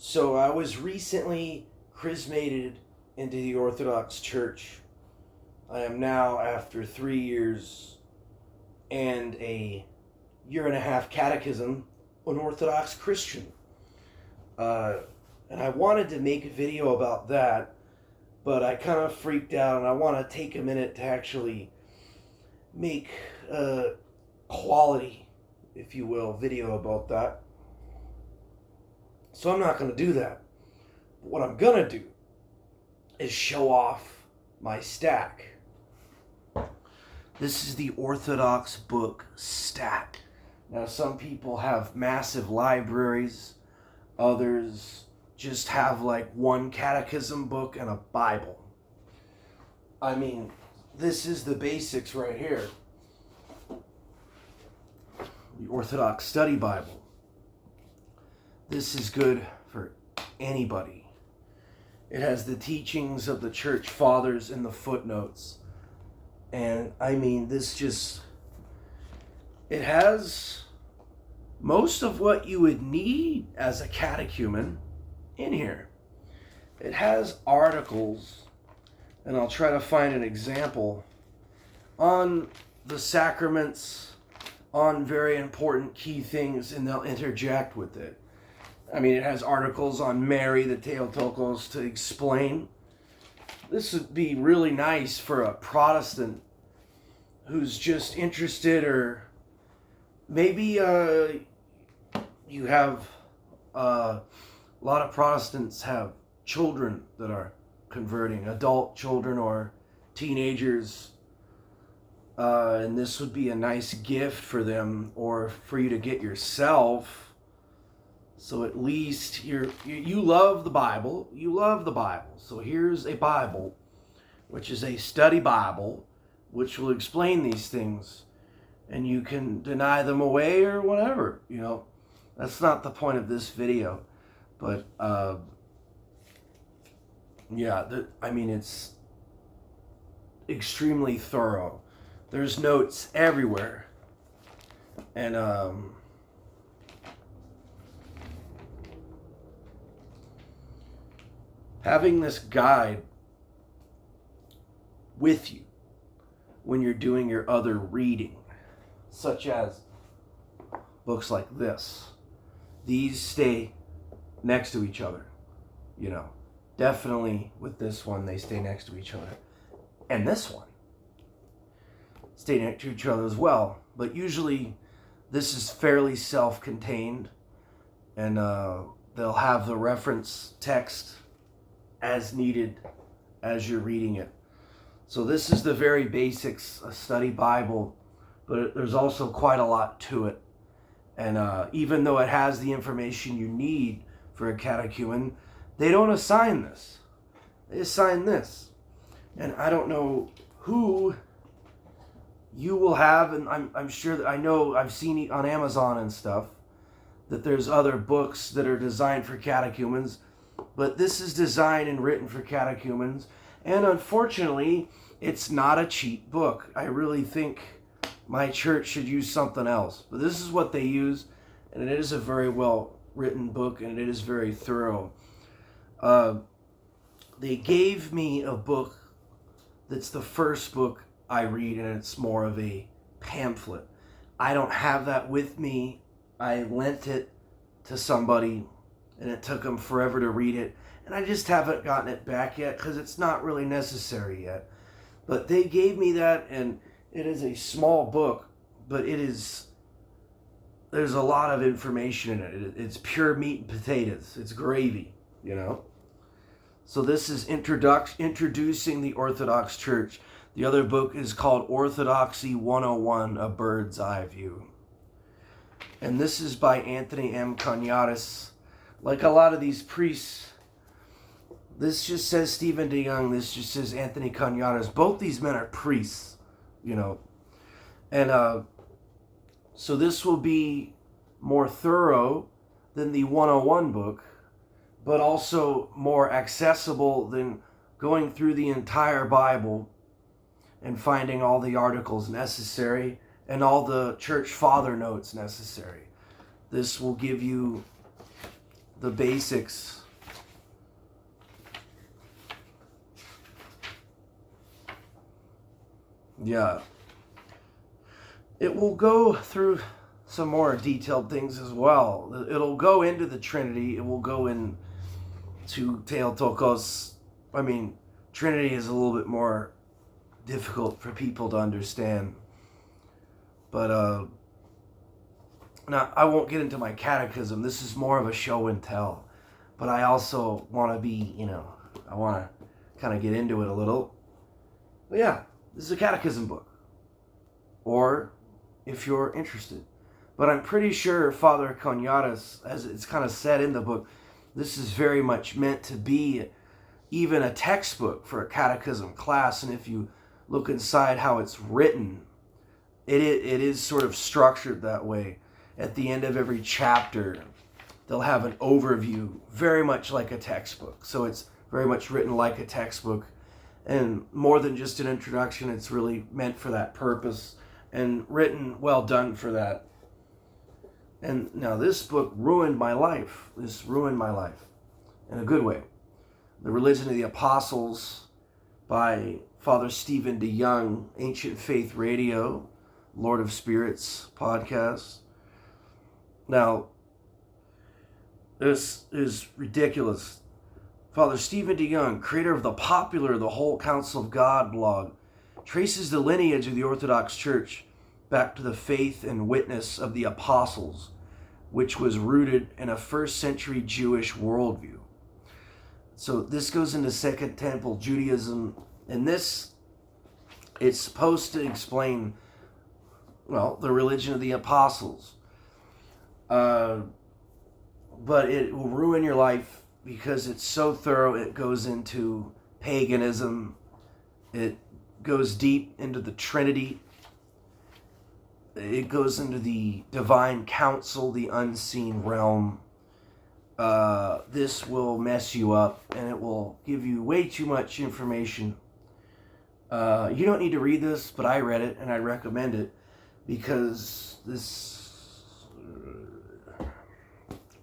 So I was recently chrismated into the Orthodox Church. I am now, after 3 years and a year and a half catechism, an Orthodox Christian. And I wanted to make a video about that, but I kind of freaked out, and I want to take a minute to actually make a quality, if you will, video about that. So I'm not going to do that. But what I'm going to do is show off my stack. This is the Orthodox book stack. Now, some people have massive libraries. Others just have like one catechism book and a Bible. I mean, this is the basics right here. The Orthodox Study Bible. This is good for anybody. It has the teachings of the church fathers in the footnotes. And I mean, it has most of what you would need as a catechumen in here. It has articles, and I'll try to find an example, on the sacraments, on very important key things, and they'll interject with it. I mean, it has articles on Mary, the Theotokos, to explain. This would be really nice for a Protestant who's just interested, or maybe you have a lot of Protestants have children that are converting, adult children or teenagers, and this would be a nice gift for them, or for you to get yourself. So at least you love the Bible. You love the Bible. So here's a Bible, which is a study Bible, which will explain these things. And you can deny them away or whatever, you know. That's not the point of this video. But, I mean, it's extremely thorough. There's notes everywhere. And, having this guide with you when you're doing your other reading, such as books like this, these stay next to each other, you know. Definitely with this one, they stay next to each other. And this one stay next to each other as well. But usually this is fairly self-contained, and they'll have the reference text as needed as you're reading it. So this is the very basics, a study Bible, but there's also quite a lot to it. And even though it has the information you need for a catechumen, they don't assign this. They assign this. And I don't know who you will have, and I'm sure that I've seen it on Amazon and stuff, that there's other books that are designed for catechumens. But this is designed and written for catechumens, and unfortunately, it's not a cheap book. I really think my church should use something else. But this is what they use, and it is a very well written book, and it is very thorough. They gave me a book that's the first book I read, and it's more of a pamphlet. I don't have that with me. I lent it to somebody, and it took them forever to read it. And I just haven't gotten it back yet because it's not really necessary yet. But they gave me that, and it is a small book, but there's a lot of information in it. It's pure meat and potatoes. It's gravy, you know. So this is Introducing the Orthodox Church. The other book is called Orthodoxy 101, A Bird's Eye View. And this is by Anthony M. Cognatus. Like a lot of these priests, this just says Stephen DeYoung, this just says Anthony Cognatus. Both these men are priests, you know. And so this will be more thorough than the 101 book, but also more accessible than going through the entire Bible and finding all the articles necessary and all the church father notes necessary. This will give you the basics. Yeah. It will go through some more detailed things as well. It'll go into the Trinity. It will go into Theotokos. I mean, Trinity is a little bit more difficult for people to understand. But now I won't get into my catechism. This is more of a show and tell. But I also want to be, I want to kind of get into it a little. But yeah, this is a catechism book. Or if you're interested. But I'm pretty sure Father Cognatus, as it's kind of said in the book, this is very much meant to be even a textbook for a catechism class. And if you look inside how it's written, it is sort of structured that way. At the end of every chapter, they'll have an overview, very much like a textbook. So it's very much written like a textbook. And more than just an introduction, it's really meant for that purpose and written well done for that. And now this book ruined my life. This ruined my life in a good way. The Religion of the Apostles by Father Stephen DeYoung, Ancient Faith Radio, Lord of Spirits podcast. Now, this is ridiculous. Father Stephen DeYoung, creator of the popular The Whole Counsel of God blog, traces the lineage of the Orthodox Church back to the faith and witness of the apostles, which was rooted in a first century Jewish worldview. So this goes into Second Temple Judaism, and it's supposed to explain, the religion of the apostles. But it will ruin your life because it's so thorough. It goes into paganism. It goes deep into the Trinity. It goes into the divine counsel, the unseen realm. This will mess you up, and it will give you way too much information. You don't need to read this, but I read it, and I recommend it, because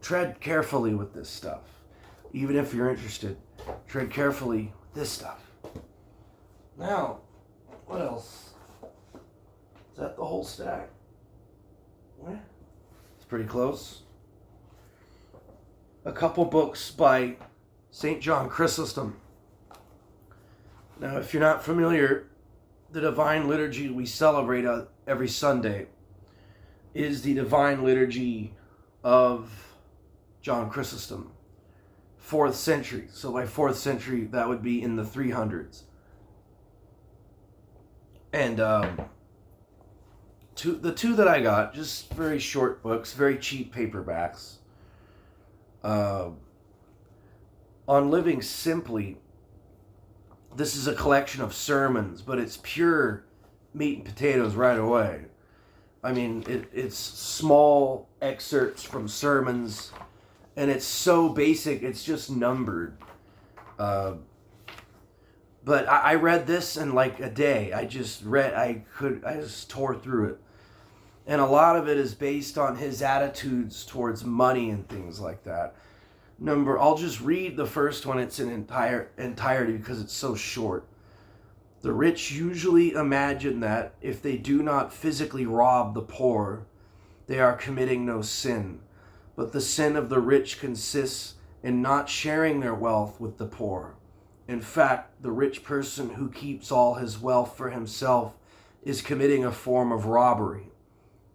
tread carefully with this stuff. Even if you're interested, tread carefully with this stuff. Now, what else? Is that the whole stack? Yeah. It's pretty close. A couple books by St. John Chrysostom. Now, if you're not familiar, the Divine Liturgy we celebrate every Sunday is the Divine Liturgy of John Chrysostom, 4th century. So by 4th century, that would be in the 300s. And the two that I got, just very short books, very cheap paperbacks. On Living Simply, this is a collection of sermons, but it's pure meat and potatoes right away. I mean, it's small excerpts from sermons, and it's so basic, it's just numbered. But I read this in like a day. I just tore through it. And a lot of it is based on his attitudes towards money and things like that. I'll just read the first one. It's in entirety because it's so short. The rich usually imagine that if they do not physically rob the poor, they are committing no sin. But the sin of the rich consists in not sharing their wealth with the poor. In fact, the rich person who keeps all his wealth for himself is committing a form of robbery.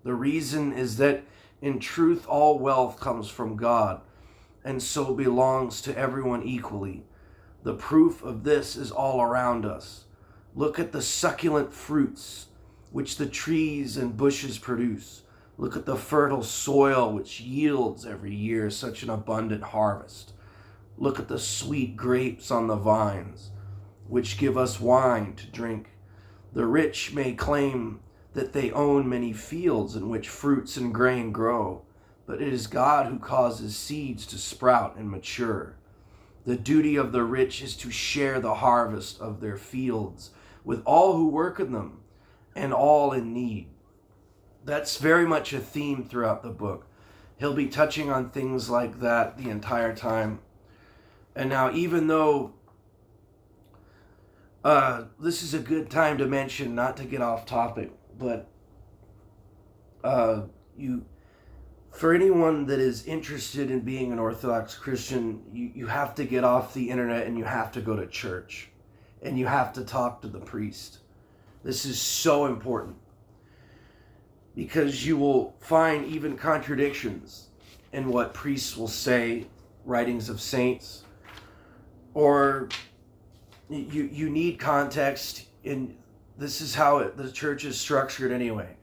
The reason is that in truth all wealth comes from God, and so belongs to everyone equally. The proof of this is all around us. Look at the succulent fruits which the trees and bushes produce. Look at the fertile soil which yields every year such an abundant harvest. Look at the sweet grapes on the vines, which give us wine to drink. The rich may claim that they own many fields in which fruits and grain grow, but it is God who causes seeds to sprout and mature. The duty of the rich is to share the harvest of their fields with all who work in them and all in need. That's very much a theme throughout the book. He'll be touching on things like that the entire time. And now, even though this is a good time to mention, not to get off topic, but for anyone that is interested in being an Orthodox Christian, you have to get off the internet and you have to go to church. And you have to talk to the priest. This is so important. Because you will find even contradictions in what priests will say, writings of saints. Or you need context. This is how the church is structured anyway.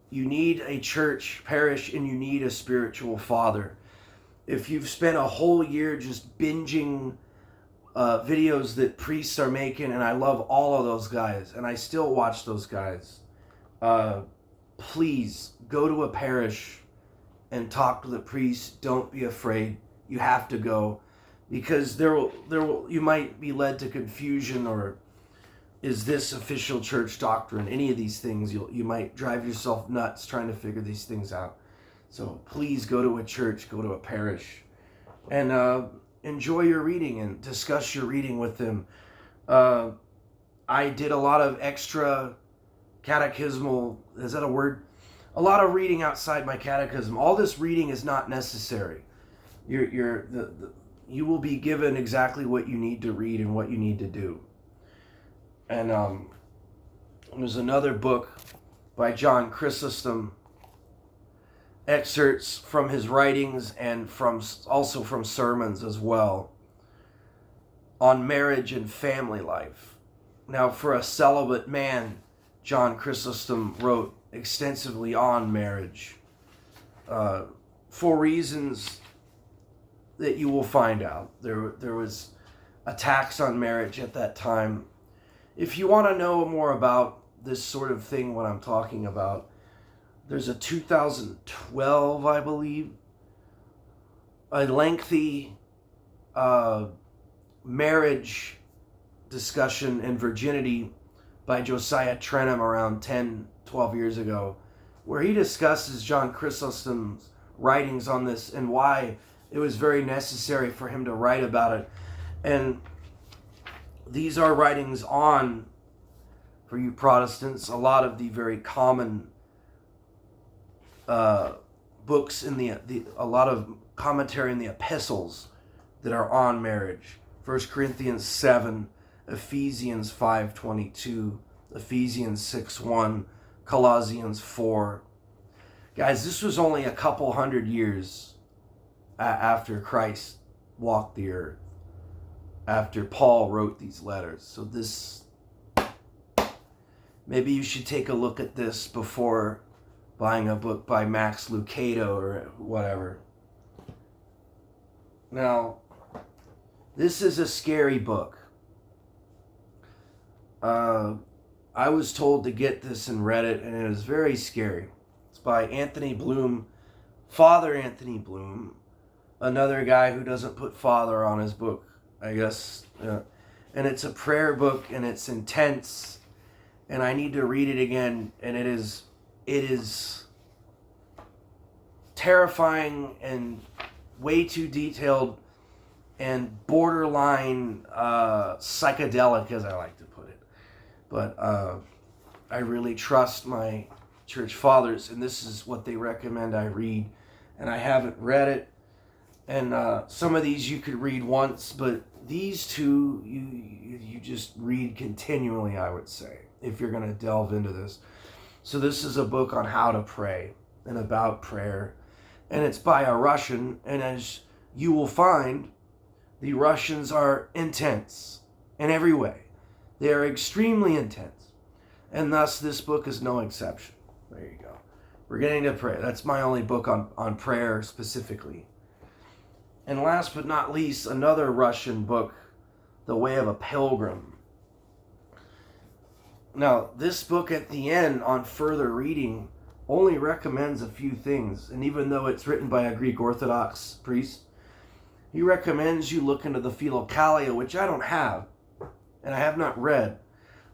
You need a church parish and you need a spiritual father. If you've spent a whole year just binging videos that priests are making, and I love all of those guys, and I still watch those guys, please go to a parish and talk to the priest. Don't be afraid. You have to go, because you might be led to confusion, or is this official church doctrine? Any of these things, you might drive yourself nuts trying to figure these things out. So please go to a church, go to a parish, and enjoy your reading and discuss your reading with them. I did a lot of extra catechismal, is that a word? A lot of reading outside my catechism. All this reading is not necessary. You will be given exactly what you need to read and what you need to do. And there's another book by John Chrysostom, excerpts from his writings and also from sermons as well, on marriage and family life. Now, for a celibate man, John Chrysostom wrote extensively on marriage, for reasons that you will find out. There was attacks on marriage at that time. If you want to know more about this sort of thing, what I'm talking about, there's a 2012, I believe, a lengthy marriage discussion and virginity by Josiah Trenham around 10, 12 years ago, where he discusses John Chrysostom's writings on this and why it was very necessary for him to write about it. And these are writings on, for you Protestants, a lot of the very common books in a lot of commentary in the epistles that are on marriage. 1 Corinthians 7, Ephesians 5:22, Ephesians 6:1, Colossians 4. Guys, this was only a couple hundred years after Christ walked the earth, after Paul wrote these letters. So maybe you should take a look at this before buying a book by Max Lucado or whatever. Now, this is a scary book. I was told to get this and read it, and it is very scary. It's by Anthony Bloom, Father Anthony Bloom, another guy who doesn't put father on his book, I guess. And it's a prayer book, and it's intense, and I need to read it again, and it is terrifying and way too detailed and borderline psychedelic, as I like to put it. But I really trust my church fathers, and this is what they recommend I read. And I haven't read it. And some of these you could read once, but these two you just read continually, I would say, if you're going to delve into this. So this is a book on how to pray and about prayer. And it's by a Russian, and as you will find, the Russians are intense in every way. They are extremely intense. And thus, this book is no exception. There you go. We're getting to prayer. That's my only book on prayer specifically. And last but not least, another Russian book, The Way of a Pilgrim. Now, this book at the end, on further reading, only recommends a few things. And even though it's written by a Greek Orthodox priest, he recommends you look into the Philokalia, which I don't have, and I have not read.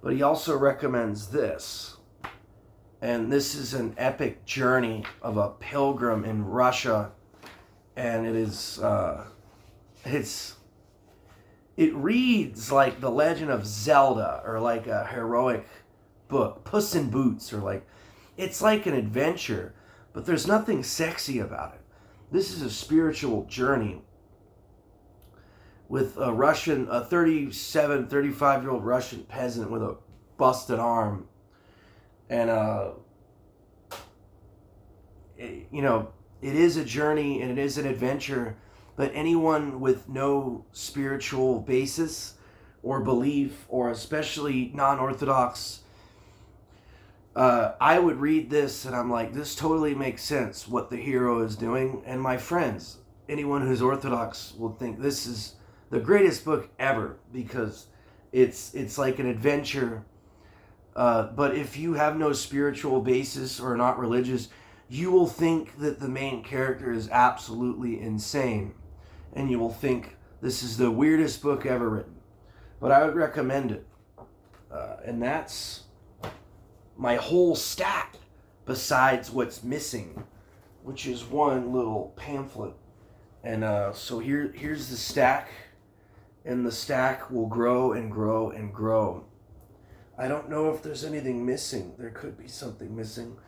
But he also recommends this. And this is an epic journey of a pilgrim in Russia. And it is, it reads like the Legend of Zelda, or like a heroic book, Puss in Boots, or like, it's like an adventure, but there's nothing sexy about it. This is a spiritual journey with a 35-year-old Russian peasant with a busted arm. And, it is a journey and it is an adventure, but anyone with no spiritual basis or belief, or especially non-Orthodox, I would read this and I'm like, this totally makes sense what the hero is doing. And my friends, anyone who's Orthodox will think this is the greatest book ever, because it's like an adventure. But if you have no spiritual basis or are not religious, you will think that the main character is absolutely insane. And you will think this is the weirdest book ever written. But I would recommend it. And that's my whole stack, besides what's missing, which is one little pamphlet. And so here's the stack. And the stack will grow and grow and grow. I don't know if there's anything missing. There could be something missing.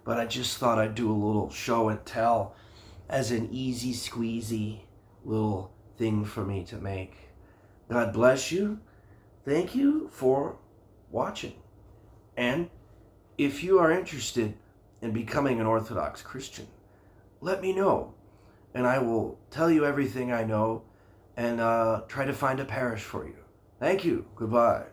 But I just thought I'd do a little show and tell as an easy squeezy little thing for me to make. God bless you. Thank you for watching. And if you are interested in becoming an Orthodox Christian, let me know. And I will tell you everything I know and try to find a parish for you. Thank you. Goodbye.